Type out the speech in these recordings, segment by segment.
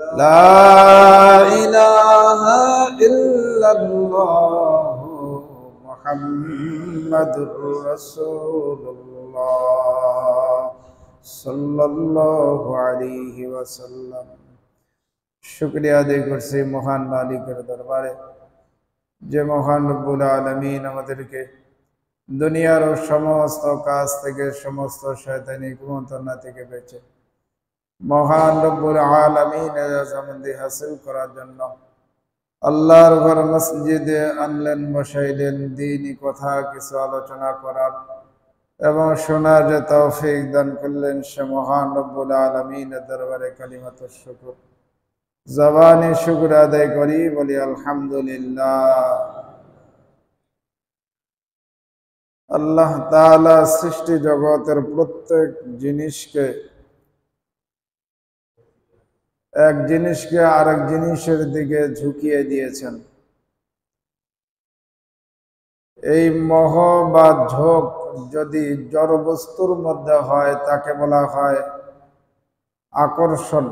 لا إله إلا الله محمد رسول الله صلى الله عليه وسلم। শুকরিয়া আদায় করছি মহান মালিকের দরবারে, যে মহান রব্বুল আলামিন আমাদেরকে দুনিয়ার সমস্ত কাজ থেকে, সমস্ত শয়তানি কুমন্ত্রণা থেকে বেঁচে মহান রব্বুল আলামিনের রাজামন্দি হাসিল করার জন্য আল্লাহর ঘর মসজিদে আনলেন, বসাইলেন, দ্বীনি কথা কিছু আলোচনা করার এবং শোনার যে তৌফিক দান করলেন, সে মহান রব্বুল আলামিনের দরবারে কালিমাতুশ শুকর, জবানে শুকর আদায় করি, বলি আলহামদুলিল্লাহ। আল্লাহ তাআলা সৃষ্টি জগতের প্রত্যেক জিনিসকে, এক জিনিসকে আরেক জিনিসের দিকে ঝুঁকিয়ে দিয়েছেন। এই মোহ বা ঝোঁক যদি জড় বস্তুর মধ্যে হয়, তাকে বলা হয় আকর্ষণ।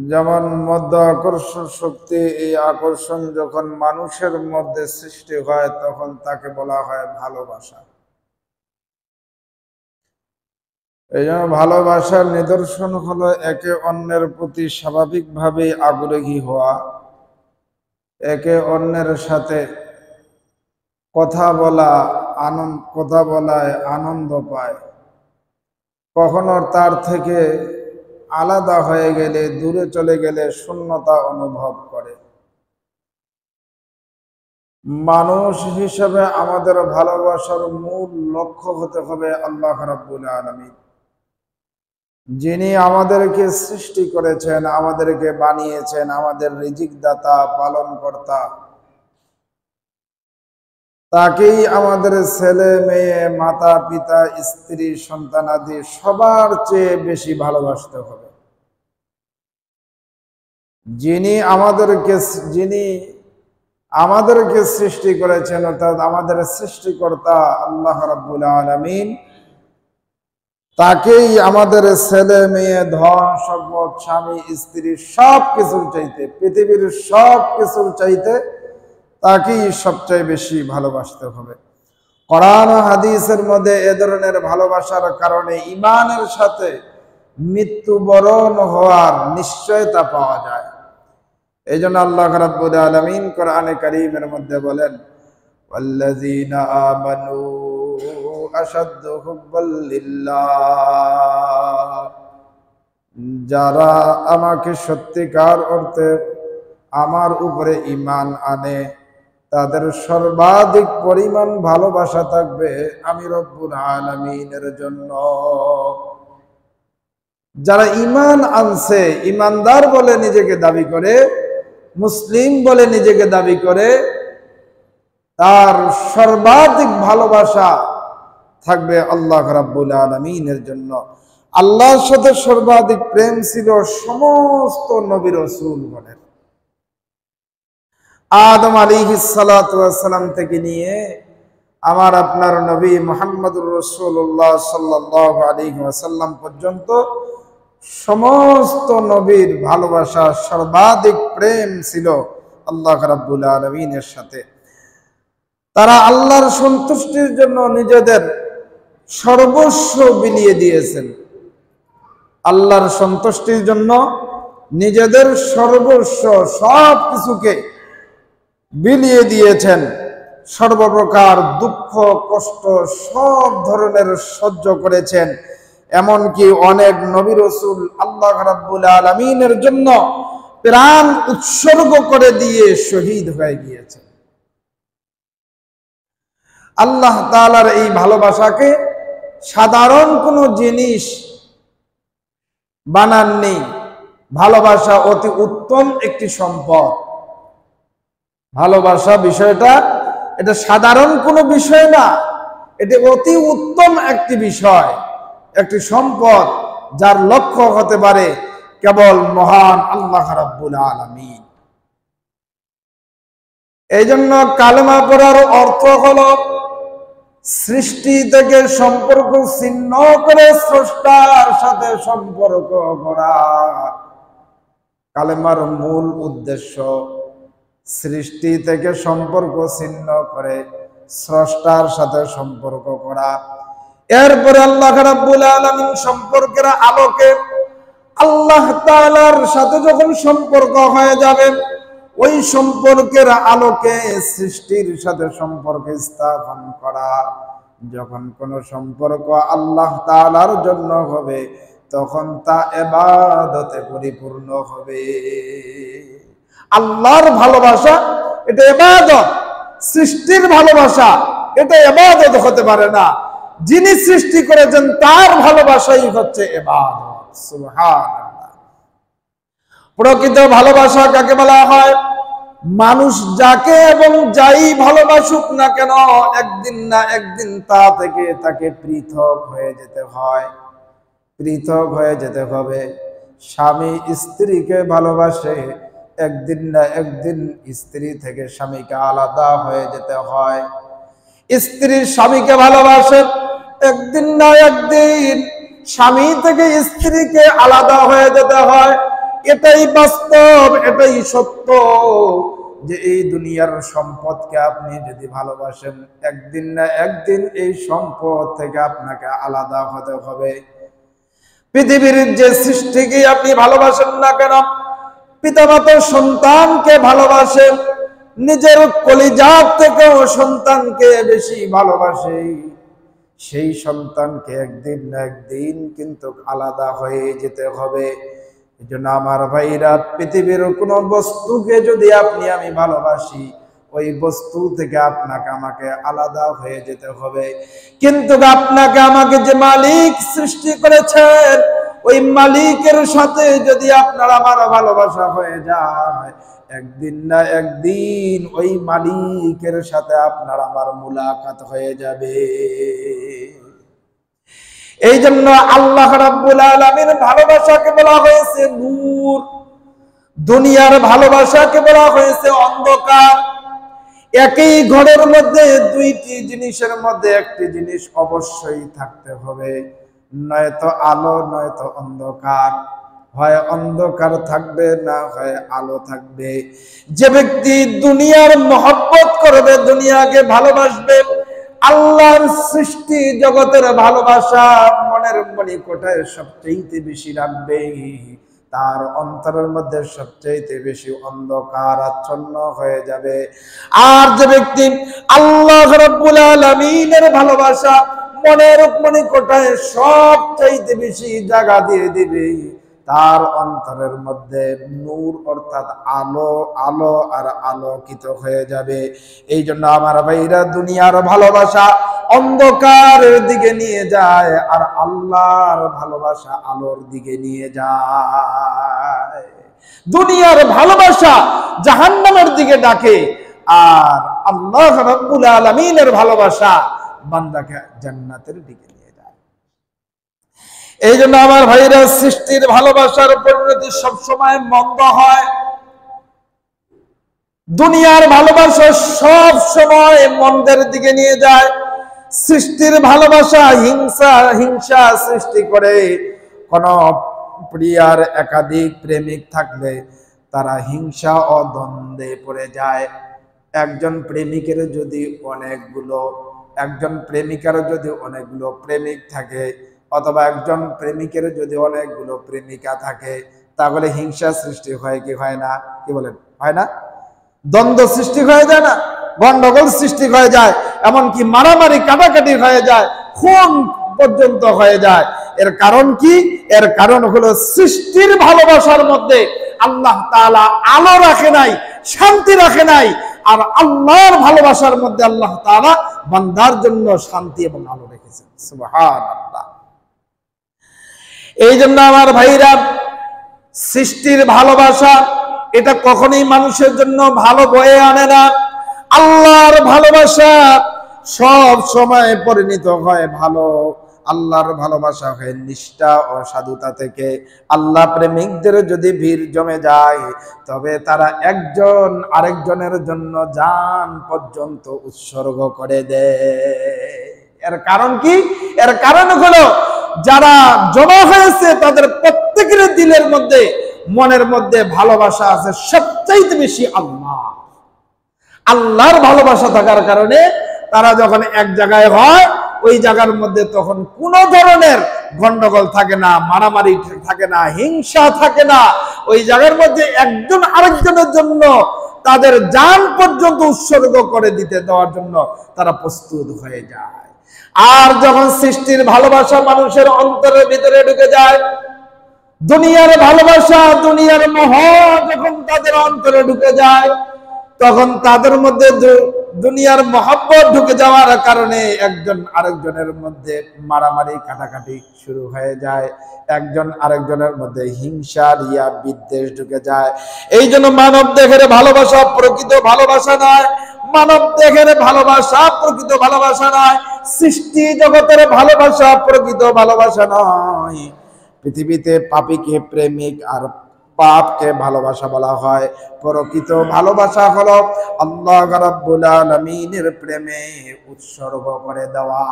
যেমন মধ্য আকর্ষণ শক্তি, এই আকর্ষণ যখন মানুষের মধ্যে সৃষ্টি হয় তখন তাকে বলা হয় ভালোবাসা। এই জন্য ভালোবাসার নিদর্শন হলো একে অন্যের প্রতি স্বাভাবিকভাবেই আগ্রহী হওয়া, একে অন্যের সাথে কথা বলায় আনন্দ পায়। কখনো তার থেকে আলাদা হয়ে গেলে, দূরে চলে গেলে শূন্যতা অনুভব করে। মানুষ হিসেবে আমাদের ভালোবাসার মূল লক্ষ্য হতে হবে আল্লাহ রাব্বুল আলামিন, যিনি আমাদেরকে সৃষ্টি করেছেন, আমাদেরকে বানিয়েছেন, আমাদের রিজিক দাতা, পালন কর্তা। তাকেই আমাদের ছেলে মেয়ে, মাতা পিতা, স্ত্রী, সন্তানাদি সবার চেয়ে বেশি ভালোবাসতে হবে। যিনি আমাদেরকে সৃষ্টি করেছেন, অর্থাৎ আমাদের সৃষ্টিকর্তা আল্লাহ রাব্বুল আলামিন, তাকেই আমাদের ছেলে মেয়ে, ধন সম্পদ, স্বামী স্ত্রী সব কিছুর চাইতে, পৃথিবীর সব কিছুর চাইতে তাকেই সবচেয়ে বেশি ভালোবাসতে হবে। কোরআন ও হাদিসের মধ্যে এ ধরনের ভালোবাসার কারণে ঈমানের সাথে মৃত্যুবরণ হওয়ার নিশ্চয়তা পাওয়া যায়। এই জন্য আল্লাহ রাব্বুল আলামিন কোরআনে কারীমের মধ্যে বলেন, ওয়াল্লাযীনা আমানু আশাদ্দু হুব্বাল লিল্লাহ, যারা আমাকে সত্যিকার অর্থে আমার উপরে ঈমান আনে, তাদের সর্বাধিক পরিমাণ ভালোবাসা থাকবে আমি রব্বুল আলামিনের জন্য। যারা ঈমান আনছে, ঈমানদার বলে নিজেকে দাবি করে, মুসলিম বলে নিজেকে দাবি করে, তার সর্বাধিক ভালোবাসা থাকবে আল্লাহ রাব্বুল আলামিনের জন্য। আল্লাহর সাথে সর্বাধিক প্রেম ছিল সমস্ত নবী রাসূলগণের। আদম আলাইহিস সালাতু ওয়াস সালাম থেকে নিয়ে আমার আপনার নবী মুহাম্মদুর রাসূলুল্লাহ সাল্লাল্লাহু আলাইহি ওয়াসাল্লাম পর্যন্ত সমস্ত নবীর ভালোবাসা, সর্বাধিক প্রেম ছিল আল্লাহ রাব্বুল আলামিনের সাথে। তারা আল্লাহর সন্তুষ্টির জন্য নিজেদের সর্বস্ব বিলিয়ে দিয়েছেন। আল্লাহর সন্তুষ্টির জন্য নিজেদের সর্বস্ব, সব কিছুকে বিলিয়ে দিয়েছেন। সর্বপ্রকার দুঃখ কষ্ট সব ধরনের সহ্য করেছেন। এমনকি অনেক নবী রাসূল আল্লাহ রাব্বুল আলামিনের জন্য প্রাণ উৎসর্গ করে দিয়ে শহীদ হয়ে গিয়েছেন। আল্লাহ তাআলার এই ভালোবাসাকে সাধারণ কোনো জিনিস বানাননি। ভালোবাসা অতি উত্তম একটি সম্পদ। ভালোবাসা বিষয়টা এটা সাধারণ কোনো বিষয় না, এটা অতি উত্তম একটি বিষয়, একটি সম্পদ, যার লক্ষ্য হতে পারে কেবল মহান আল্লাহ রাব্বুল আলামিন। এই জন্য কালেমা পড়ার অর্থ হলো সৃষ্টি থেকে সম্পর্ক ছিন্ন করে স্রষ্টার সাথে সম্পর্ক করা। কালেমার মূল উদ্দেশ্য সৃষ্টি থেকে সম্পর্ক ছিন্ন করে স্রষ্টার সাথে সম্পর্ক করা। এরপরে আল্লাহ রাব্বুল আলামিন সম্পর্কের আলোকে আল্লাহ তাআলার সাথে যখন সম্পর্ক হয়ে যাবে, ওই সম্পর্কের আলোকে সৃষ্টির সাথে সম্পর্ক স্থাপন করা। যখন কোন সম্পর্ক আল্লাহ তাআলার জন্য হবে, তখন তা ইবাদতে পরিপূর্ণ হবে। আল্লাহর ভালোবাসা এটা ইবাদত, সৃষ্টির ভালোবাসা এটা ইবাদত হতে পারে না। যিনি সৃষ্টি করেছেন তার ভালোবাসাই হচ্ছে ইবাদত। সুবহানাল্লাহ। প্রকৃত ভালোবাসা কাকে বলা হয়? মানুষ যাকে এবং যাই ভালোবাসুক না কেন, একদিন না একদিন তা থেকে তাকে পৃথক হয়ে যেতে হয়, পৃথক হয়ে যেতে হবে। স্বামী স্ত্রীকে ভালোবাসে, একদিন না একদিন স্ত্রী থেকে স্বামীকে আলাদা হয়ে যেতে হয়। স্ত্রী স্বামীকে ভালোবাসে, একদিন না একদিন স্বামী থেকে স্ত্রীকে আলাদা হয়ে যেতে হয়। এটাই বাস্তব, এটাই সত্য যে এই দুনিয়ার সম্পদকে আপনি যদি ভালোবাসেন, একদিন না একদিন এই সম্পদ থেকে আপনাকে আলাদা হতে হবে। পৃথিবীর যে সৃষ্টিকে আপনি ভালোবাসেন না কেন, পিতামাতা সন্তানকে ভালোবাসেন, নিজের কলিজার থেকেও সন্তানকে বেশি ভালোবাসে। সেই সন্তানকে একদিন না একদিন কিন্তু আলাদা হয়ে যেতে হবে। এই জন্য আমার ভাইরা, পৃথিবীর কোনো বস্তুকে যদি আপনি আমি ভালোবাসি, ওই বস্তু থেকে আপনাকে আমাকে আলাদা হয়ে যেতে হবে। কিন্তু আপনাকে আমাকে যে মালিক সৃষ্টি করেছেন, ওই মালিকের সাথে যদি আপনার আমার ভালোবাসা হয়ে যায়, একদিন না একদিন ওই মালিকের সাথে আপনার আমার মুলাকাত হয়ে যাবে। এই জন্য আল্লাহ রাব্বুল আলামিন ভালোবাসাকে বলা হয়েছে নূর, দুনিয়ার ভালোবাসাকে বলা হয়েছে অন্ধকার। একই ঘরের মধ্যে দুইটি জিনিসের মধ্যে একটি জিনিস অবশ্যই থাকতে হবে, নয়তো আলো নয়তো অন্ধকার। হয় অন্ধকার থাকবে, না হয় আলো থাকবে। যে ব্যক্তি দুনিয়ার মহব্বত করবে, দুনিয়াকে ভালোবাসবে, আল্লাহর সৃষ্টি জগতের ভালোবাসা মনের মণিকোঠায় সবচেয়ে বেশি রাখবে, তার অন্তরের মধ্যে সবচেয়ে বেশি অন্ধকার আচ্ছন্ন হয়ে যাবে। আর যে ব্যক্তি আল্লাহ রাব্বুল আলামিনের ভালোবাসা মনের মণিকোঠায় সবচেয়ে বেশি জায়গা দিয়ে দিবে, তার অন্তরের মধ্যে নূর অর্থাৎ আলো, আলো আর আলোকিত হয়ে যাবে। এই জন্য আমার ভাইরা, দুনিয়ার ভালোবাসা অন্ধকারের দিকে নিয়ে যায়, আর আল্লাহর ভালোবাসা আলোর দিকে নিয়ে যায়। দুনিয়ার ভালোবাসা জাহান্নামের দিকে ডাকে, আর আল্লাহ রাব্বুল আলামিনের ভালোবাসা বান্দাকে জান্নাতের দিকে নিয়ে যায়। এই জন্য আমার ভাইরা, সৃষ্টির ভালোবাসার পরিণতি সবসময় মন্দ হয়। দুনিয়ার ভালোবাসা সব সময় মন্দের দিকে নিয়ে যায়। সৃষ্টির ভালোবাসা হিংসা সৃষ্টি করে। কোন প্রিয়ার একাধিক প্রেমিক থাকলে তারা হিংসা ও দ্বন্দ্বে পড়ে যায়। একজন প্রেমিকের যদি একজন প্রেমিকার যদি অনেকগুলো প্রেমিক থাকে, অথবা একজন প্রেমিকের যদি অনেকগুলো প্রেমিকা থাকে, তাহলে হিংসা সৃষ্টি হয় কি হয় না? কি বলেন, হয় না? দ্বন্দ্ব সৃষ্টি হয়ে যায় না? গন্ডগোল সৃষ্টি হয়ে যায়, এমনকি মারামারি কাটাকাটি হয়ে যায়, খুন পর্যন্ত হয়ে যায়। এর কারণ কি? এর কারণ হলো সৃষ্টির ভালোবাসার মধ্যে আল্লাহ তাআলা আলো রাখে নাই, শান্তি রাখে নাই। আর আল্লাহর ভালোবাসার মধ্যে আল্লাহ তাআলা বান্দার জন্য শান্তি এবং আলো রেখেছেন। সুবহানাল্লাহ। এই জন্য আমার ভাইরা, সৃষ্টির ভালোবাসা এটা কখনোই মানুষের জন্য ভালো বয়ে আনে না। আল্লাহর ভালোবাসা সব সময় পরিণত হয় ভালো, আল্লাহর ভালোবাসা হয় নিষ্ঠা ও সাধুতা থেকে। আল্লাহ প্রেমিকদের যদি ভিড় জমে যায়, তবে তারা একজন আরেকজনের জন্য জান পর্যন্ত উৎসর্গ করে দেয়। এর কারণ কি? এর কারণ হলো যারা জমা হয়েছে তাদের প্রত্যেকের দিলের মধ্যে, মনের মধ্যে ভালোবাসা আছে সবচাইতে বেশি আল্লাহ। আল্লাহর ভালোবাসা থাকার কারণে তারা যখন এক জায়গায় হয়, ওই জায়গার মধ্যে তখন কোনো ধরনের গন্ডগোল থাকে না, মারামারি থাকে না, হিংসা থাকে না। ওই জায়গার মধ্যে একজন আরেকজনের জন্য তাদের জান পর্যন্ত উৎসর্গ করে দিতে দেওয়ার জন্য তারা প্রস্তুত হয়ে যায়। আর যখন সৃষ্টির ভালোবাসা মানুষের অন্তরের ভিতরে ঢুকে যায়, দুনিয়ার ভালোবাসা, দুনিয়ার মোহ যখন তাদের অন্তরে ঢুকে যায়, তখন তাদের মধ্যে দুনিয়ার মহব্বত ঢুকে যাওয়ার কারণে একজন আরেকজনের মধ্যে মারামারি কাটাকাটি শুরু হয়ে যায়, একজন আরেকজনের মধ্যে হিংসা, রিয়া, বিদ্বেষ ঢুকে যায়। এই জন্য মানব দেহের ভালোবাসা প্রকৃত ভালোবাসা নয়, মানব দেহের ভালোবাসা প্রকৃত ভালোবাসা নয়, সৃষ্টি জগতের ভালোবাসা প্রকৃত ভালোবাসা নয়। পৃথিবীতে পাপীকে প্রেমিক আর পাপকে ভালোবাসা বলা হয়। প্রকৃত ভালোবাসা হলো আল্লাহ রাব্বুল আলামিনের প্রেমে উৎসর্গ করে দেওয়া,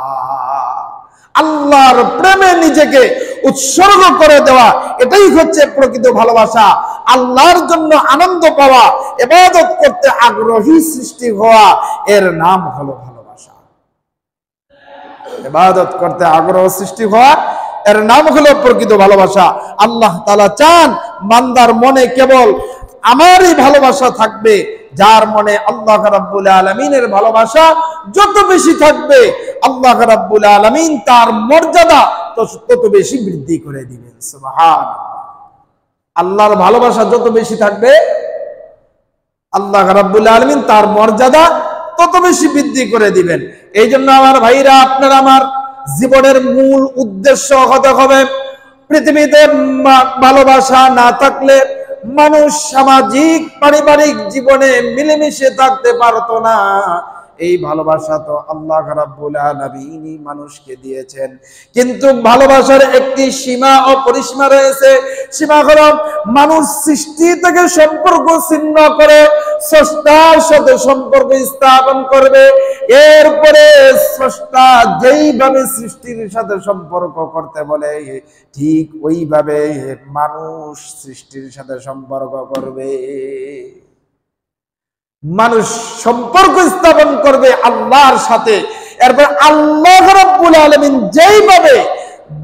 আল্লাহর প্রেমে নিজেকে উৎসর্গ করে দেওয়া, এটাই হচ্ছে প্রকৃত ভালোবাসা। আল্লাহর জন্য আনন্দ পাওয়া, ইবাদত করতে আগ্রহী সৃষ্টি হওয়া, এর নাম হলো ভালোবাসা। ইবাদত করতে আগ্রহ সৃষ্টি হওয়া, এর নাম হলো প্রকৃত ভালোবাসা। আল্লাহ তাআলা চান বান্দার মনে কেবল আমারই ভালোবাসা থাকবে। যার মনে আল্লাহ রাব্বুল আলামিনের ভালোবাসা যত বেশি থাকবে, আল্লাহ রাব্বুল আলামিন তার মর্যাদা তত বেশি বৃদ্ধি করে দিবেন। সুবহানাল্লাহ। আল্লাহর ভালোবাসা যত বেশি থাকবে, আল্লাহ রাব্বুল আলামিন তার মর্যাদা তত বেশি বৃদ্ধি করে দিবেন। এই জন্য আমার ভাইরা, আপনার আমার জীবনের মূল উদ্দেশ্য হতে হবে, পৃথিবীতে ভালোবাসা না থাকলে মানুষ সামাজিক পারিবারিক জীবনে মিলেমিশে থাকতে পারতো না। এই ভালোবাসা তো আল্লাহ রাব্বুল আলামিন মানুষকে দিয়েছেন, কিন্তু ভালোবাসার একটি সীমা ও পরিসীমা রয়েছে। সীমা হলো মানুষ সৃষ্টি থেকে সম্পর্ক ছিন্ন করে স্রষ্টার সাথে সম্পর্ক স্থাপন করবে। এরপরে স্রষ্টা যেইভাবে সৃষ্টির সাথে সম্পর্ক করতে বলে, ঠিক ওইভাবে মানুষ সৃষ্টির সাথে সম্পর্ক করবে। মানুষ সম্পর্ক স্থাপন করবে আল্লাহর সাথে। এরপর আল্লাহ রাব্বুল আলামিন যেইভাবে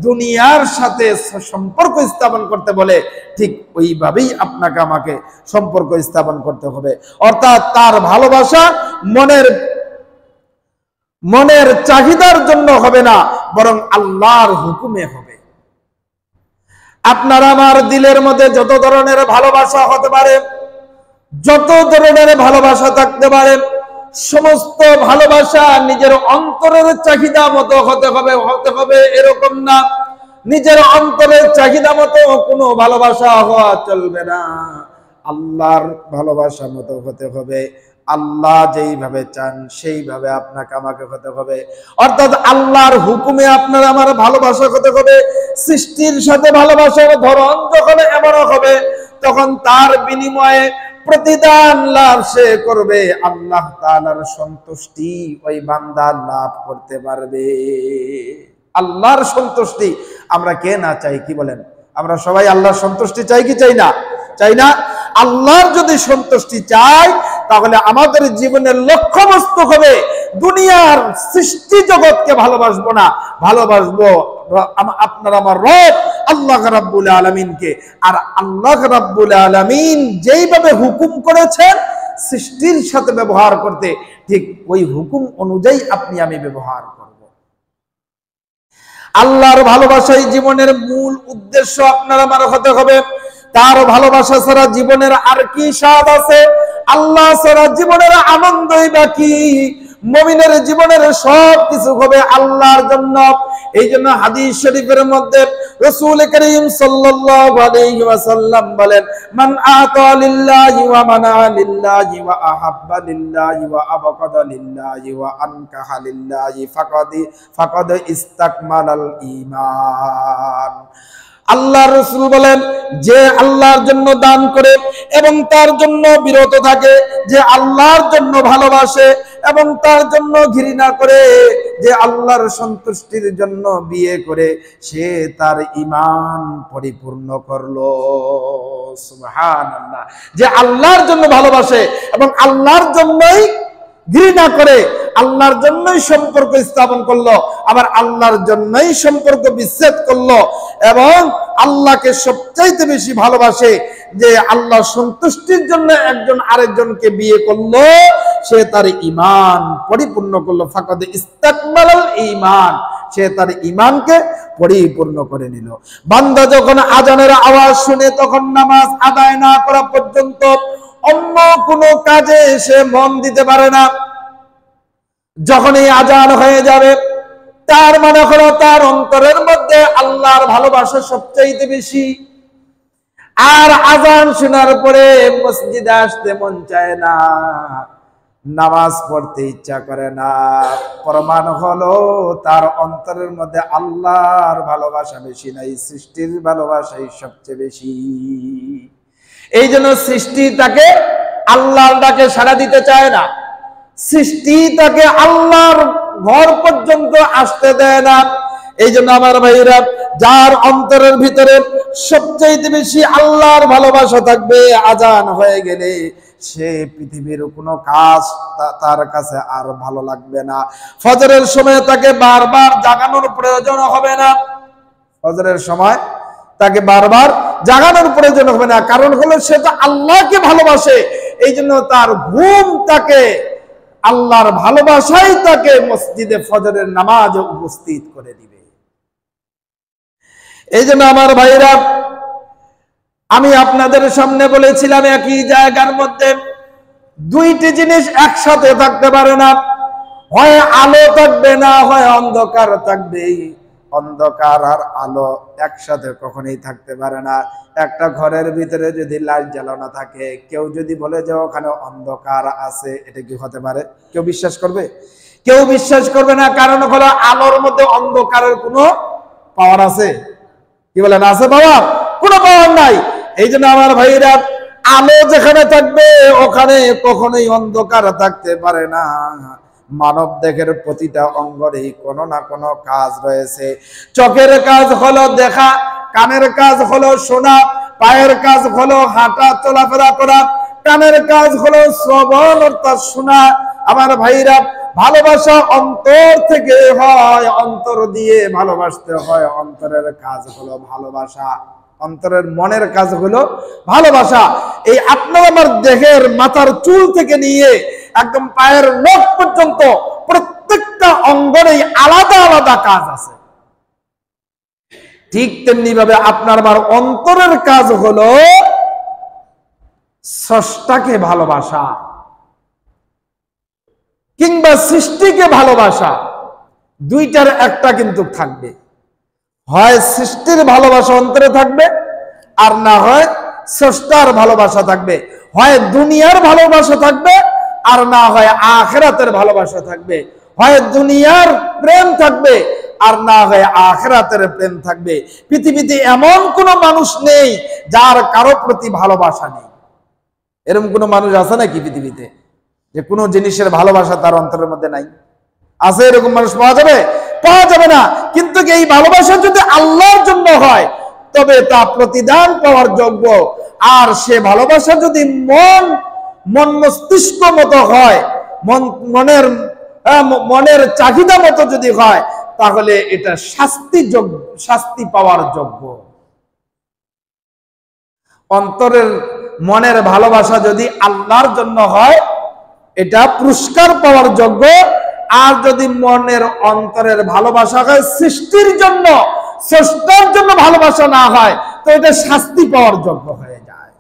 দুনিয়ার সাথে সম্পর্ক স্থাপন করতে বলে, ঠিক ওইভাবেই আপনাকে আমাকে সম্পর্ক স্থাপন করতে হবে। অর্থাৎ তার ভালোবাসা মনের চাহিদার জন্য হবে না, বরং আল্লাহর হুকুমে হবে। আপনার আমার দিলের মধ্যে যত ধরনের ভালোবাসা হতে পারে, যত ধরনের ভালোবাসা থাকতে পারে, সমস্ত ভালোবাসা নিজের অন্তরের চাহিদা মতো হতে হবে এরকম না। নিজের অন্তরের চাহিদা মতো কোনো ভালোবাসা হওয়া চলবে না, আল্লাহর ভালোবাসা মতো হতে হবে। আল্লাহ যেইভাবে চান সেইভাবে আপনাকে আমাকে হতে হবে। অর্থাৎ আল্লাহর হুকুমে আপনার আমার ভালোবাসা হতে হবে। সৃষ্টির সাথে ভালোবাসার ধরন যখন এমন হবে, তখন তার বিনিময়ে প্রতিদান লাভ সে করবে, আল্লাহ তাআলার সন্তুষ্টি ওই বান্দা লাভ করতে পারবে। আল্লাহর সন্তুষ্টি আমরা কে না চাই, কি বলেন? আমরা সবাই আল্লাহর সন্তুষ্টি চাই কি চাই না? চাই না? আল্লাহর যদি সন্তুষ্টি চাই, তাহলে আমাদের জীবনের লক্ষ্যবস্তু হবে দুনিয়ার সৃষ্টি জগৎকে ভালোবাসবো না, ভালোবাসবো আপনার আমার রব আল্লাহ রাব্বুল আলামিনকে। আর আল্লাহ রাব্বুল আলামিন যেইভাবে হুকুম করেছেন সৃষ্টির সাথে ব্যবহার করতে, ঠিক ওই হুকুম অনুযায়ী আপনি আমি ব্যবহার করব। আল্লাহর ভালোবাসাই জীবনের মূল উদ্দেশ্য আপনার আমার হতে হবে। তার ভালোবাসা ছাড়া জীবনের আর কি স্বাদ আছে? আল্লাহ ছাড়া জীবনের আনন্দই বাকি। মুমিনের জীবনের সব কিছু হবে আল্লাহর জন্য। এই জন্য হাদিস শরীফের মধ্যে রাসূল করিম সাল্লাল্লাহু আলাইহি ওয়াসাল্লাম বলেন, মান আতা লিল্লাহি ওয়া মানা লিল্লাহি ওয়া আহাব্বা লিল্লাহি ওয়া আবগাদা লিল্লাহি ওয়া আনকাহা লিল্লাহি ফাকাদ ইস্তাকমালাল ঈমান। আল্লাহ রাসূল বলেন, যে আল্লাহর জন্য দান করে এবং তার জন্য বিরত থাকে, যে আল্লাহর জন্য ভালোবাসে এবং তার জন্য ঘৃণা করে, যে আল্লাহর সন্তুষ্টির জন্য বিয়ে করে, সে তার ঈমান পরিপূর্ণ করলো। সুবহানাল্লাহ। যে আল্লাহর জন্য ভালোবাসে এবং আল্লাহর জন্যই ঘৃণা করে, আল্লাহর জন্যই সম্পর্ক স্থাপন করলো, আবার আল্লাহর জন্যই সম্পর্ক বিচ্ছেদ করলো, এবং আল্লাহকে সবচাইতে বেশি ভালোবাসে, যে আল্লাহ সন্তুষ্টির জন্য একজন আরেকজনকে বিয়ে করলো, সে তার ঈমান পরিপূর্ণ করলো। ফাকাদ ইস্তাকমালাল ঈমান, সে তার ঈমানকে পরিপূর্ণ করে নিল। বান্দা যখন আজানের আওয়াজ শুনে তখন নামাজ আদায় না করা পর্যন্ত অন্য কোনো কাজে সে মন দিতে পারে না। যখন এই আজান হয়ে যাবে, তার মানে হলো তার অন্তরের মধ্যে আল্লাহর ভালোবাসা সবচাইতে বেশি। আর আজান শোনার পরে মসজিদে আসতে মন চায় না, নামাজ পড়তে ইচ্ছা করে না, প্রমাণ হলো তার অন্তরের মধ্যে আল্লাহর ভালোবাসা বেশি নাই, সৃষ্টির ভালোবাসাই সবচেয়ে বেশি। এই জন্য সৃষ্টি তাকে আল্লাহর ডাকে সাড়া দিতে চায় না, সৃষ্টি তাকে আল্লাহর ঘর পর্যন্ত আসতে দেয় না। এই জন্য আমার ভাইরা, যার অন্তরের ভিতরে সবচেয়ে বেশি আল্লাহর ভালোবাসা থাকবে, আজান হয়ে গেলে সে পৃথিবীর কোনো কাজ তার কাছে আর ভালো লাগবে না। ফজরের সময় তাকে বারবার জাগানোর প্রয়োজন হবে না, ফজরের সময় তাকে বারবার জাগানোর প্রয়োজন হবে না, কারণ হলো সে তো আল্লাহকে ভালোবাসে। এই জন্য তার ঘুম তাকে আল্লাহর ভালোবাসাই তাকে মসজিদে ফজরের নামাজে উপস্থিত করে দিবে। এই জন্য আমার ভাইরা, আমি আপনাদের সামনে বলেছিলাম, একই জায়গার মধ্যে দুইটি জিনিস একসাথে থাকতে পারে না, হয় আলো থাকবে না হয় অন্ধকার থাকবে। অন্ধকার আর আলো একসাথে কখনোই থাকতে পারে না। একটা ঘরের ভিতরে যদি লাইট জ্বালানো থাকে, কেউ যদি বলে যে ওখানে অন্ধকার আছে, এটা কি হতে পারে? কেউ বিশ্বাস করবে? কেউ বিশ্বাস করবে না। কারণ হলো আলোর মধ্যে অন্ধকারের কোনো পাওয়ার আছে? কি বলেন, আছে পাওয়ার? কোনো পাওয়ার নাই। এই জন্য আমার ভাইরা, আলো যেখানে থাকবে ওখানে কখনোই অন্ধকার থাকতে পারে না। মানব দেহের প্রতিটা অঙ্গেই কোনো না কোনো কাজ রয়েছে। চোখের কাজ হলো দেখা, কানের কাজ হলো শোনা, পায়ের কাজ হলো হাঁটা চলাফেরা করা, কানের কাজ হলো শ্রবণ অর্থাৎ শোনা। আমার ভাইরা, ভালোবাসা অন্তর থেকে হয়, অন্তর দিয়ে ভালোবাসতে হয়। অন্তরের কাজ হলো ভালোবাসা, অন্তরের মনের কাজ হলো ভালোবাসা। এই আপনার আমার দেহের মাথার চুল থেকে নিয়ে একদম পায়ের নখ পর্যন্ত প্রত্যেকটা অঙ্গেই আলাদা আলাদা কাজ আছে। ঠিক তেমনি ভাবে আপনার আমার অন্তরের কাজ হলো স্রষ্টাকে ভালোবাসা কিংবা সৃষ্টিকে ভালোবাসা। দুইটার একটা কিন্তু থাকবে, হয় সৃষ্টির ভালোবাসা অন্তরে থাকবে, আর না হয় স্রষ্টার ভালোবাসা থাকবে। হয় দুনিয়ার ভালোবাসা থাকবে, আর না হয় আখিরাতের ভালোবাসা থাকবে। হয় দুনিয়ার প্রেম থাকবে, আর না হয় আখিরাতের প্রেম থাকবে। পৃথিবীতে এমন কোনো মানুষ নেই যার কারো প্রতি ভালোবাসা নেই। এরকম কোনো মানুষ আছে নাকি পৃথিবীতে, যে কোনো জিনিসের ভালোবাসা তার অন্তরের মধ্যে নাই? আছে এরকম মানুষ? পাওয়া যাবে? পাওয়া যাবে না। কিন্তু এই ভালোবাসা যদি আল্লাহর জন্য হয় তবে তা প্রতিদান পাওয়ার যোগ্য। আর সে ভালোবাসা যদি মন মস্তিষ্ক মতো হয়, মনের চাহিদা মতো যদি হয়, তাহলে এটা শাস্তি পাওয়ার যোগ্য। অন্তরের মনের ভালোবাসা যদি আল্লাহর জন্য হয়, এটা পুরস্কার পাওয়ার যোগ্য। আর যদি মনের অন্তরের ভালোবাসা হয় সৃষ্টির জন্য, স্রষ্টার জন্য ভালোবাসা না হয়, তো এটা শাস্তি পাওয়ার যোগ্য হয়ে যায়।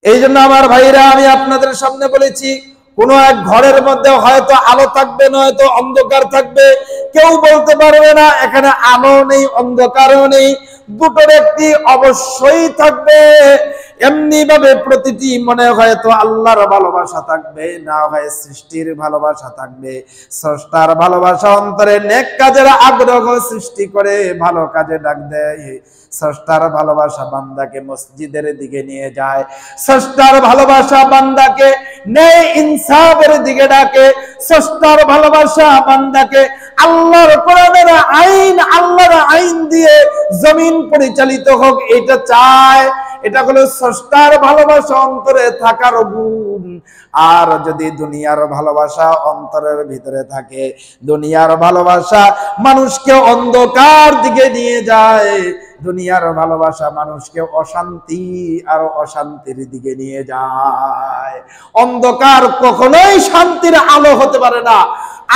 এই জন্য আমার ভাইরা, আমি আপনাদের সামনে বলেছি, কোন এক ঘরের মধ্যে হয়তো আলো থাকবে, নয়তো অন্ধকার থাকবে, কেউ বলতে পারবে না এখানে আলো নেই অন্ধকারও নেই, দুটোর একটি অবশ্যই থাকবে। এমনি ভাবে প্রতিটি মনে হয়তো আল্লাহর ভালোবাসা থাকবে, না হয় সৃষ্টির ভালোবাসা থাকবে। স্রষ্টার ভালোবাসা অন্তরে নেক কাজের আগ্রহ সৃষ্টি করে ভালো কাজে ডাক দেয়। স্রষ্টার ভালোবাসা বান্দাকে মসজিদের দিকে নিয়ে যায়, স্রষ্টার ভালোবাসা বান্দাকে ন্যায় ইনসাফের দিকে ডাকে, স্রষ্টার ভালোবাসা বান্দাকে আল্লাহর কোরআনের আইন, আল্লাহর আইন দিয়ে জমিন পরিচালিত হোক এটা চায়। এটা হলো স্রষ্টার ভালোবাসা অন্তরে থাকার গুণ। আর যদি দুনিয়ার ভালোবাসা অন্তরের ভিতরে থাকে, দুনিয়ার ভালোবাসা মানুষকে অন্ধকার দিকে নিয়ে যায়, দুনিয়ার ভালোবাসা মানুষকে অশান্তি আর অশান্তির দিকে নিয়ে যায়। অন্ধকার কখনোই শান্তির আলো হতে পারে না,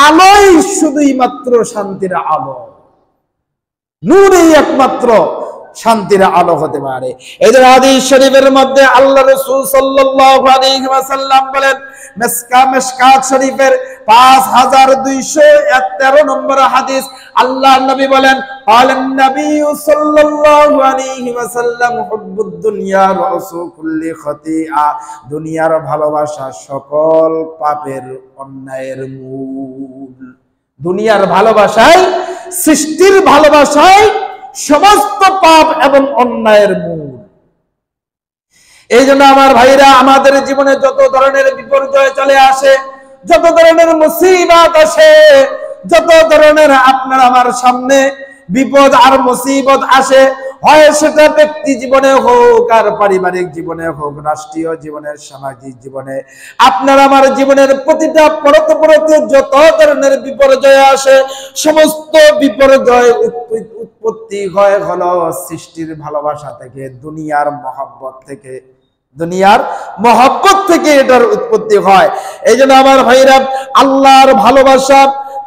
আলোই শুধুই মাত্র শান্তির আলো, নূরই একমাত্র শান্তির আলো হতে পারে। এই যে হাদিস শরীফের মধ্যে আল্লাহ রাসূল সাল্লাল্লাহু আলাইহি ওয়াসাল্লাম বলেন, মিশকাত শরীফের 5213 নম্বর হাদিস, আল্লাহর নবী বলেন, আলান নবী সাল্লাল্লাহু আলাইহি ওয়াসাল্লাম হুব্বুদ দুনিয়া রাসূ কুল্লি খাতিআ, দুনিয়ার ভালোবাসা সকল পাপের অন্যায়ের মূল। দুনিয়ার ভালোবাসায়, সৃষ্টির ভালোবাসায় সমস্ত পাপ এবং অন্যায়ের মূল। এই জন্য আমার ভাইরা, আমাদের জীবনে যত ধরনের বিপর্যয় চলে আসে, যত ধরনের মুসিবত আসে, যত ধরনের আপনার আমার সামনে বিপদ আর মুসিবত আসে, হয় সেটা ব্যক্তি জীবনে হোক আর পারিবারিক জীবনে হোক, রাষ্ট্রীয় জীবনে, সামাজিক জীবনে, আপনার আমার জীবনের প্রতিটা পরতে পরতে যত ধরনের বিপর্যয় আসে, সমস্ত বিপর্যয় উৎপত্তি হয় হলো সৃষ্টির ভালোবাসা থেকে, দুনিয়ার মহব্বত থেকে, দুনিয়ার মহব্বত থেকে এটার উৎপত্তি হয়। এই জন্য আমার ভাইরা, আল্লাহর ভালোবাসা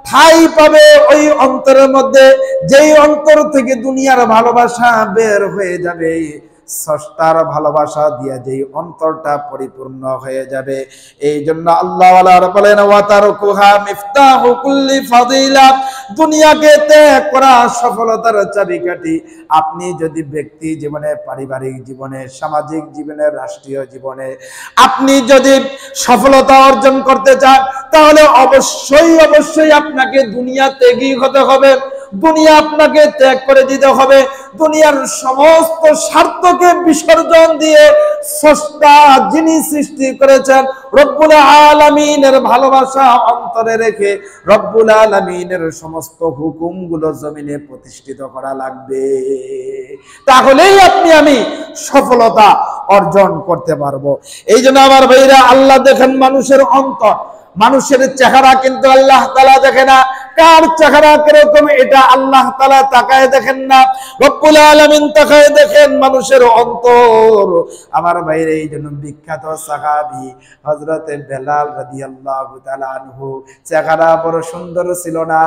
ঠাই পাবে ওই অন্তরের মধ্যে, যেই অন্তর থেকে দুনিয়ার ভালোবাসা বের হয়ে যাবে, স্রষ্টার ভালোবাসা দিয়ে যেই অন্তরটা পরিপূর্ণ হয়ে যাবে। এই জন্য আল্লাহ ওয়ালা বলেন, ওয়া তারকুহা মিফতাহু কুল্লি ফাদিলা, দুনিয়াকে ত্যাগ করা সফলতার চাবিকাঠি। আপনি যদি ব্যক্তি জীবনে, পারিবারিক জীবনে, সামাজিক জীবনে, রাষ্ট্রীয় জীবনে আপনি যদি সফলতা অর্জন করতে চান, তাহলে অবশ্যই অবশ্যই আপনাকে দুনিয়া ত্যাগী হতে হবে, দুনিয়া আপনাকে ত্যাগ করে দিতে হবে। দুনিয়ার সমস্ত স্বার্থকে বিসর্জন দিয়ে স্রষ্টা যিনি সৃষ্টি করেছেন রব্বুল আলামিনের ভালোবাসা অন্তরে রেখে রব্বুল আলামিনের সমস্ত হুকুমগুলো জমিনে প্রতিষ্ঠিত করা লাগবে। তাহলেই আপনি আমি সফলতা অর্জন করতে পারবো। এই জন্য আমার ভাইরা, আল্লাহ দেখেন মানুষের অন্তর, মানুষের চেহারা কিন্তু আল্লাহ তাআলা দেখে না। কার চেহারা কিরকম এটা আল্লাহ তাআলা তাকায় দেখেন না, রব্বুল আলামিন তাকায় দেখেন মানুষের অন্তর। আমার ভাইরা, এই জন্য বিখ্যাত সাহাবী হযরতে বেলাল রাদিয়াল্লাহু তাআলা আনহু চেহারা বড় সুন্দর ছিল না,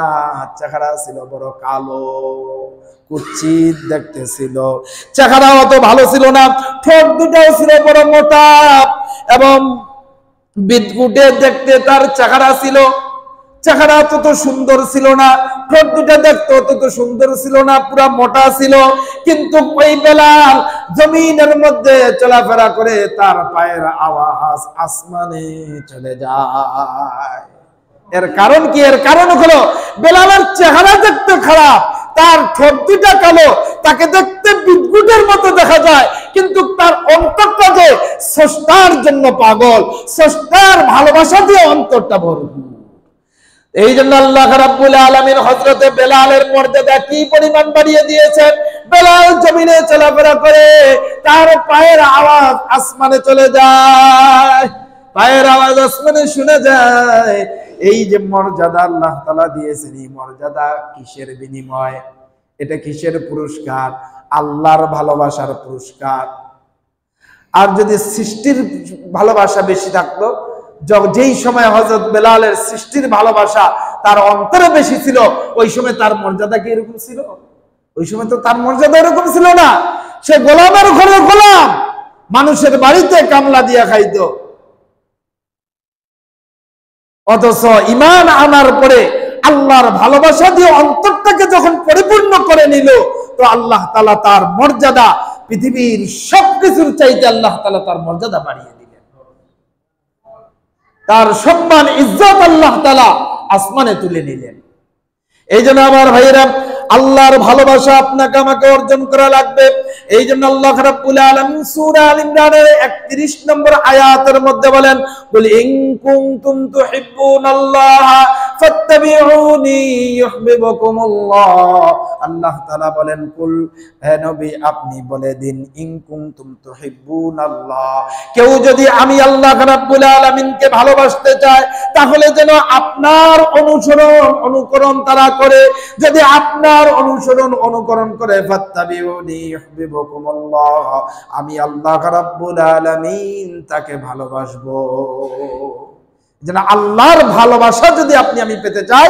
চেহারা ছিল বড় কালো, কুৎসিত দেখতে ছিল, চেহারা অত ভালো ছিল না, ঠোঁট দুটাও ছিল বড় মোটা এবং বিদগুটে দেখতে তার চেহারা ছিল। চেহারা তত সুন্দর ছিল না, ঠোঁট দুটা দেখতে তত সুন্দর ছিল না, পুরা মোটা ছিল। কিন্তু ওই বেলাল জমিনের মধ্যে চলাফেরা করে, তার পায়ের আওয়াজ আসমানে চলে যায়। এর কারণ কি? এর কারণ হলো বেলালের চেহারা দেখতে খারাপ, তার ঠোঁট দুটা কালো, তাকে দেখতে বিদ্যুতের মতো দেখা যায়, কিন্তু তার অন্তরটা যে স্রষ্টার জন্য পাগল, স্রষ্টার ভালোবাসা দিয়ে অন্তরটা ভরপুর। এই জন্য আল্লাহ রাব্বুল আলামিন হযরতে বেলালের মর্যাদা কি পরিমাণ বাড়িয়ে দিয়েছেন। বেলাল জমিনে চলাফেরা করে, তার পায়ের আওয়াজ আসমানে চলে যায়, পায়ের আওয়াজ আসমানে শুনে যায়। এই যে মর্যাদা আল্লাহ তাআলা দিয়েছেন, এই মর্যাদা কিসের বিনিময়? এটা কিসের পুরস্কার? আল্লাহর ভালোবাসার পুরস্কার। আর যদি সৃষ্টির ভালোবাসা বেশি থাকতো, যেই সময় হযরত বেলালের সৃষ্টির ভালোবাসা তার অন্তরে বেশি ছিল, ওই সময় তার মর্যাদা কি এরকম ছিল? ওই সময় তো তার মর্যাদা এরকম ছিল না। সে গোলামের ঘরে গোলাম, মানুষের বাড়িতে কামলা দিয়া খাইতো। অথচ ঈমান আনার পরে আল্লাহর ভালোবাসা দিয়ে অন্তরটাকে যখন পরিপূর্ণ করে নিল, তো আল্লাহ তাআলা তার মর্যাদা পৃথিবীর সবকিছুর চাইতে আল্লাহ তাআলা তার মর্যাদা বাড়িয়ে দিলেন। তার সম্মান ইজ্জত আল্লাহ তাআলা আসমানে তুলে নিলেন। এই জন্য আমার ভাইয়েরা, আল্লাহর ভালোবাসা আপনাকে আমাকে অর্জন করা লাগবে। এই জন্য আল্লাহ রাব্বুল আলামিন সূরা আল ইমরানের 31 নম্বর আয়াতের মধ্যে বলেন, কুল ইন কুনতুম তুহিব্বুনাল্লাহ ফাত্তাবিউনি ইউহিব্বুকুমুল্লাহ। আল্লাহ তাআলা বলেন, কুল, হে নবী আপনি বলে দিন, ইন কুনতুম তুহিব্বুনাল্লাহ, কেউ যদি আমি আল্লাহ রাব্বুল আলামিনকে ভালোবাসতে চায়, তাহলে যেন আপনার অনুকরণ তারা করে। যদি আপনার অনুসরণ অনুকরণ করে, ফাত্তাবিউনি ইউহিব্বুকুমুল্লাহ, আমি আল্লাহ রাব্বুল আলামিন তাকে ভালোবাসবো। যেন আল্লাহর ভালোবাসা যদি আপনি আমি পেতে চাই,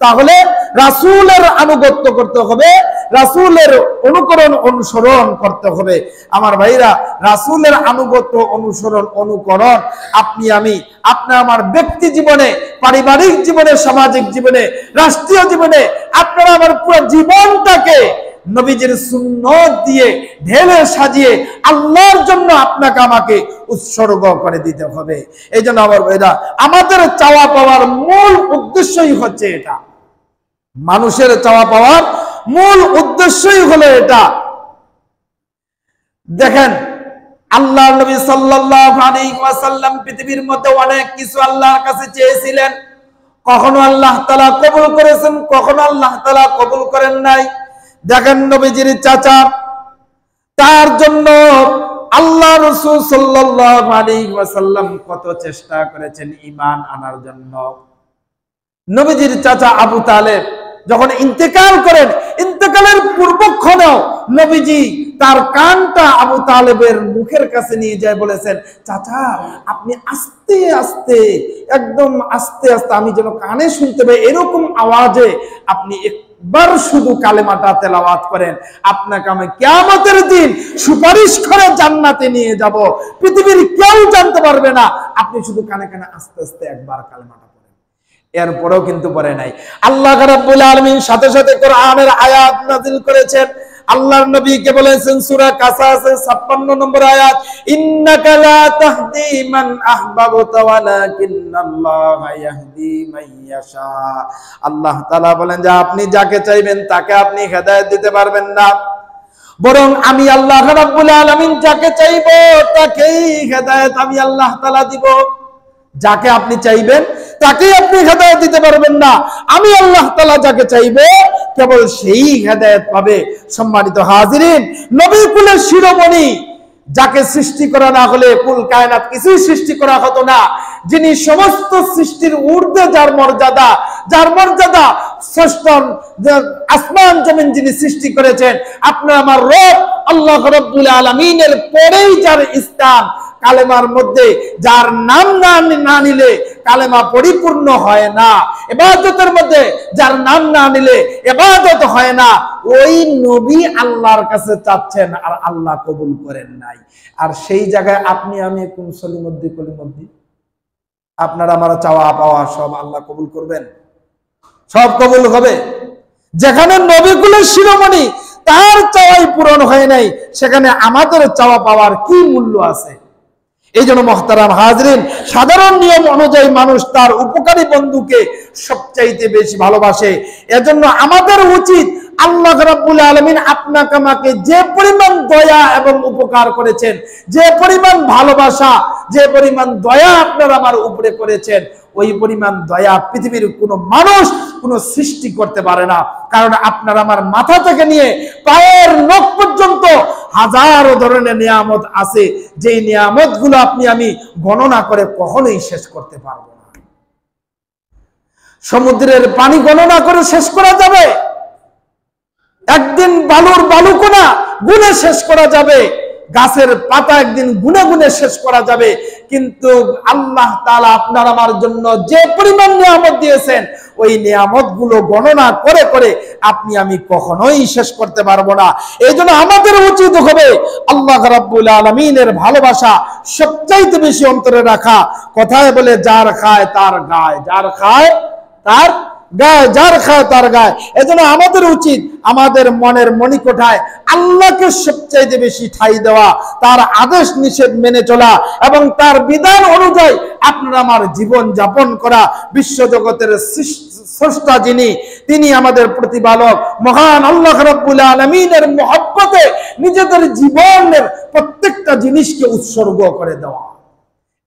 তাহলে রাসূলের আনুগত্য করতে হবে, রাসূলের অনুসরণ করতে হবে। আমার ভাইরা, রাসূলের আনুগত্য অনুকরণ আপনি আমি, আপনার আমার ব্যক্তি জীবনে, পারিবারিক জীবনে, সামাজিক জীবনে, রাষ্ট্রীয় জীবনে, আপনারা আমার পুরো জীবনটাকে নবীজির সুন্নাত দিয়ে ঢেলে সাজিয়ে আল্লাহর জন্য আপনাকে আমাকে উৎসর্গ করে দিতে হবে। এই জন্য আমার ভাইরা, আমাদের চাওয়া পাওয়ার মূল উদ্দেশ্যই হচ্ছে এটা। মানুষের চাওয়া পাওয়ার মূল উদ্দেশ্যই হলো এটা। দেখেন, আল্লাহর নবী সাল্লাল্লাহু আলাইহি ওয়াসাল্লাম পৃথিবীর মধ্যে অনেক কিছু আল্লাহর কাছে চেয়েছিলেন। কখনো আল্লাহ তাআলা কবুল করেছেন, কখনো আল্লাহ তাআলা কবুল করেন নাই। দেখেন, নবীজির চাচা, তার জন্য আল্লাহ রাসূল সাল্লাল্লাহু আলাইহি ওয়াসাল্লাম কত চেষ্টা করেছেন ঈমান আনার জন্য। নবীজির চাচা আবু তালেব যখন ইন্তেকাল করেন, ইন্তেকালের পূর্বক্ষণেও নবীজি তার কানটা আবু তালেবের মুখের কাছে নিয়ে যায়, বলেছেন, চাচা আপনি আস্তে আস্তে, একদম আস্তে আস্তে, আমি যেন কানে শুনতে পাই এরকম আওয়াজে আপনি একবার শুধু কালেমাটা তেলাওয়াত করেন, আপনাকে আমি কিয়ামতের দিন সুপারিশ করে জান্নাতে নিয়ে যাব, পৃথিবীর কেউ জানতে পারবে না। আপনি শুধু কানে কানে আস্তে আস্তে একবার কালেমাটা পড়েন। এরপরেও কিন্তু পড়ে নাই। আল্লাহ রাব্বুল আলামিন সাথে সাথে কোরআনের আয়াত নাযিল করেছেন। আল্লাহর নবীকে বলেছেন সূরা কাসাসের 56 নম্বর আয়াত, ইন্নাকা লা তাহদি মান আহবাবতা ওয়ালাকিন্নাল্লাহা ইয়াহদি মান ইয়াশা। আল্লাহ তাআলা বলেন যে আপনি যাকে চাইবেন তাকে আপনি হেদায়েত দিতে পারবেন না, বরং আমি আল্লাহ রাব্বুল আলামিন যাকে চাইবো তাকেই হেদায়েত আমি আল্লাহ তাআলা দিব। যাকে আপনি চাইবেন তাকেই আপনি হেদায়েত দিতে পারবেন না, আমি আল্লাহ তাআলা যাকে চাইবো কেবল সেই হেদায়েত পাবে। সম্মানিত হাজিরিন, নবী কুলের শিরোমণি, যাকে সৃষ্টি করা না হলে কুল কায়নাত কিছুই সৃষ্টি করা হতো না, যিনি সমস্ত সৃষ্টির ঊর্ধ্বে, যার মর্যাদা ষষ্ঠ আসমান জমিন যিনি সৃষ্টি করেছেন, আপনার আমার রব আল্লাহ রাব্বুল আলামিনের পরেই যার স্থান, কালেমার মধ্যে যার নাম না নিলে কালেমা পরিপূর্ণ হয় না, ইবাদতের মধ্যে যার নাম না নিলে ইবাদত হয় না, ওই নবী আল্লাহর কাছে চাচ্ছেন আর আল্লাহ কবুল করেন নাই। আর সেই জায়গায় আপনি আমি কোন সলিমদ্দি কলিমদ্দি, আপনার আমার চাওয়া পাওয়া সব আল্লাহ কবুল করবেন, সব কবুল হবে। যেখানে নবীকুলের শিরোমণি তার চাওয়াই পূরণ হয় নাই, সেখানে আমাদের চাওয়া পাওয়ার কি মূল্য আছে? এই জন্য মুহতারাম হাজরিন, সাধারণ নিয়ম অনুযায়ী মানুষ তার উপকারী বন্ধুকে সবচাইতে বেশি ভালোবাসে। এজন্য আমাদের উচিত, আল্লাহ রাব্বুল আলামিন আপনাকে আমাকে যে পরিমাণ দয়া এবং উপকার করেছেন, যে পরিমাণ ভালোবাসা, যে পরিমাণ দয়া আপনারা আমার উপরে করেছেন, ওই পরিমাণ দয়া পৃথিবীর কোনো মানুষ কোনো সৃষ্টি করতে পারে না। কারণ আপনার আমার মাথা থেকে নিয়ে পায়ের নখ পর্যন্ত হাজারো ধরনের নিয়ামত আছে, যে নিয়ামত গুলো আপনি আমি গণনা করে কখনোই শেষ করতে পারবো না। সমুদ্রের পানি গণনা করে শেষ করা যাবে? একদিন বালুর বালুকণা গুণে শেষ করা যাবে? গাছের পাতা একদিন গুনে গুনে শেষ করা যাবে, কিন্তু আল্লাহ তাআলা আপনার আমার জন্য যে পরিমাণ নিয়ামত দিয়েছেন ওই নিয়ামত গুলো গণনা করে করে আপনি আমি কখনোই শেষ করতে পারবো না। এই জন্য আমাদের উচিত হবে আল্লাহ রাব্বুল আলামিনের ভালোবাসা সবচাইতে বেশি অন্তরে রাখা। কথায় বলে যার খায় তার গায়, যার খায় তার গায়, যার খায় তার গায়। এজন্য আমাদের উচিত আমাদের মনের মণিকোঠায় আল্লাহকে সবচাইতে বেশি ঠাঁই দেওয়া, তার আদেশ নিষেধ মেনে চলা এবং তার বিধান অনুযায়ী আপনার আমার জীবন যাপন করা। বিশ্বজগতের স্রষ্টা যিনি, তিনি আমাদের প্রতিপালক মহান আল্লাহ রাব্বুল আলামিনের মহব্বতে নিজেদের জীবনের প্রত্যেকটা জিনিসকে উৎসর্গ করে দেওয়া,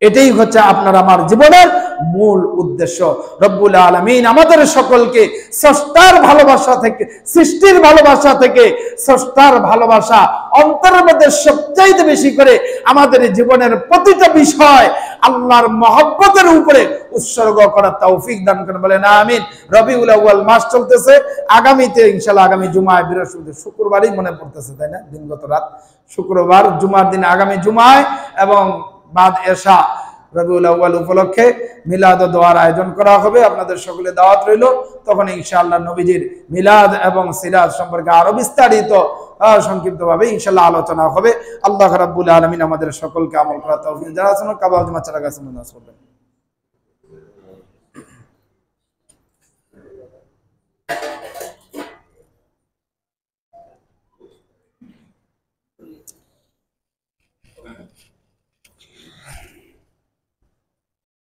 এটাই হচ্ছে আপনার আমার জীবনের মূল উদ্দেশ্য। রব্বুল আলামিন আমাদের সকলকে স্রষ্টার ভালোবাসা থেকে, সৃষ্টির ভালোবাসা থেকে স্রষ্টার ভালোবাসা অন্তরের মধ্যে সবচাইতে বেশি করে আমাদের জীবনের প্রতিটা বিষয় আল্লাহর মহব্বতের উপরে উৎসর্গ করার তৌফিক দান করেন, বলেন আমিন। রবিউল আউয়াল মাস চলতেছে, আগামীতে ইনশাআল্লাহ আগামী জুমায়, বৃহস্পতি শুক্রবারই মনে পড়তেছে তাই না, দিনগত রাত শুক্রবার, জুমার দিন আগামী জুমায় এবং বাদ এশা রবিউল আউয়াল উপলক্ষে মিলাদ ও দোয়ার আয়োজন করা হবে। আপনাদের সকলে দাওয়াত রইল। তখন ইনশাআল্লাহ নবীজির মিলাদ এবং সিরাত সম্পর্কে আরো বিস্তারিত সংক্ষিপ্তভাবে ইনশাআল্লাহ আলোচনা হবে। আল্লাহ রাব্বুল আলামিন আমাদের সকলকে আমল করার তৌফিক দান করুন। কাবাল জমা চারা গাছে নামাজ পড়বেন।